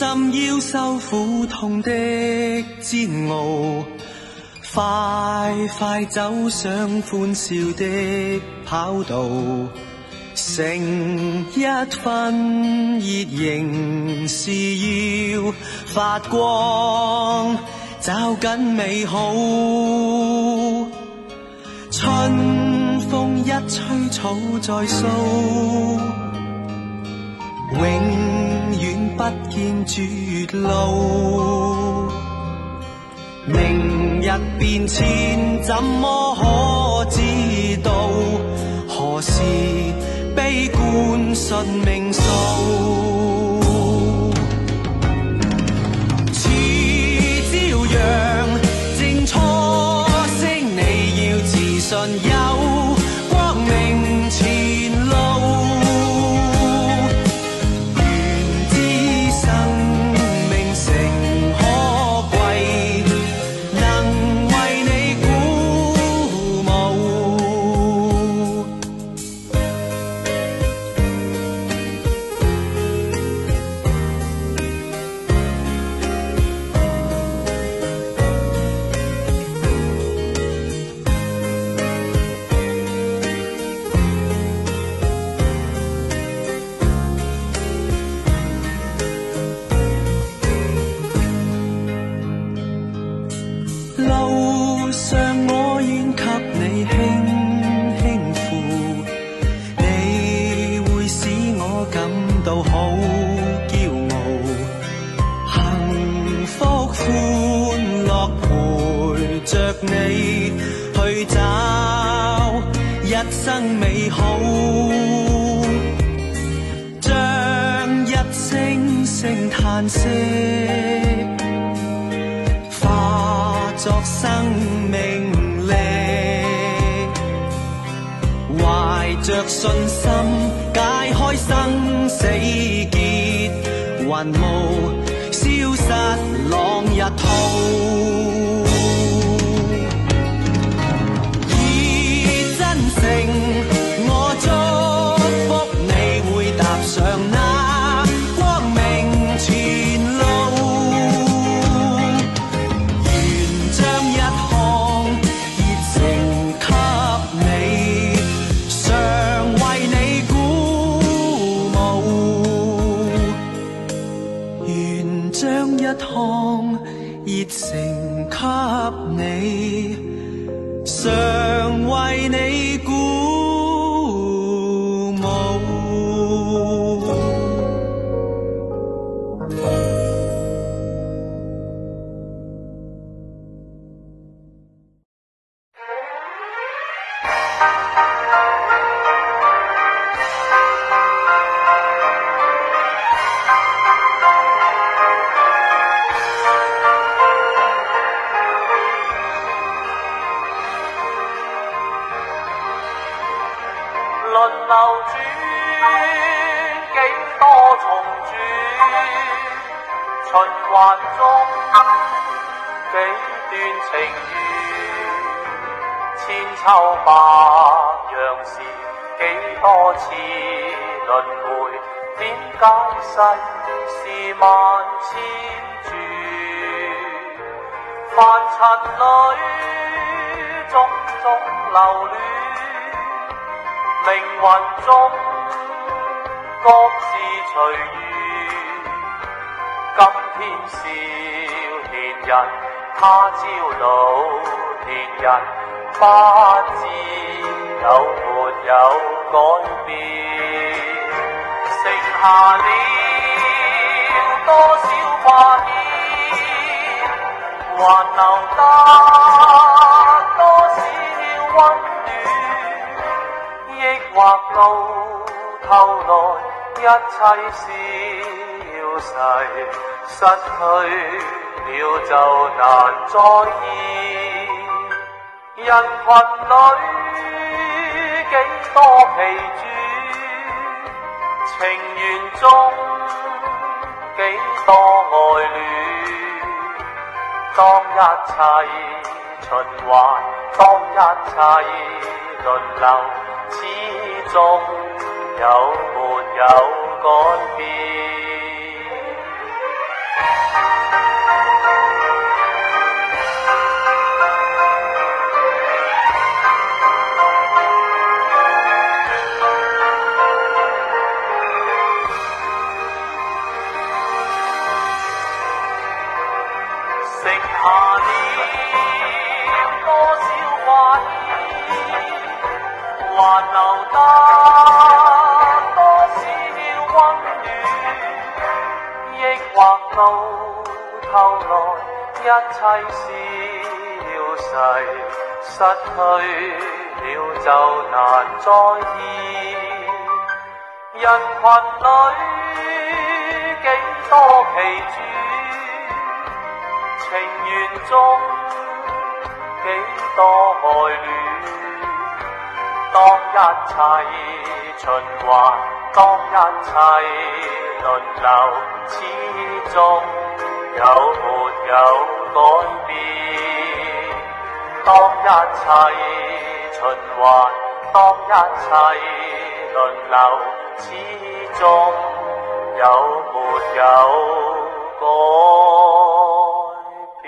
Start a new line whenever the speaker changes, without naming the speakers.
心要受苦痛的煎熬，快快走上歡笑的跑道，成一分熱仍是要發光，找緊美好。春風一吹草再蘇，永遠不見絕路。明日變遷怎麼可知道？何時悲觀信命數？似朝陽正初升，你要自信有光明前路。你去找一生美好，將一聲聲嘆息化作生命力，懷着信心解開生死結，雲霧消失朗日吐。我祝福你會踏上那光明前路，願將一項熱誠給你，常為你鼓舞。願將一項熱誠給你，常為你鼓舞。
秋百樣事，幾多次輪迴，點解世事萬千轉？凡塵裏種種流亂，命運中各自隨緣。今天少年人，他朝老年人。不知有沒有改變，剩下了多少掛念，還留得多少溫暖，抑或到頭來一切消逝，失去了就難再現。人群裏幾多奇轉，情緣中幾多愛戀。當一切循環，當一切輪流，始終有沒有改變？還留得多少溫暖，抑或到頭來一切消逝，失去了就難再現。人群裏幾多奇處，情緣中幾多愛戀。當一切循環，當一切輪流，始終有沒有改變？當一切循環，當一切輪流，始終有沒有改變？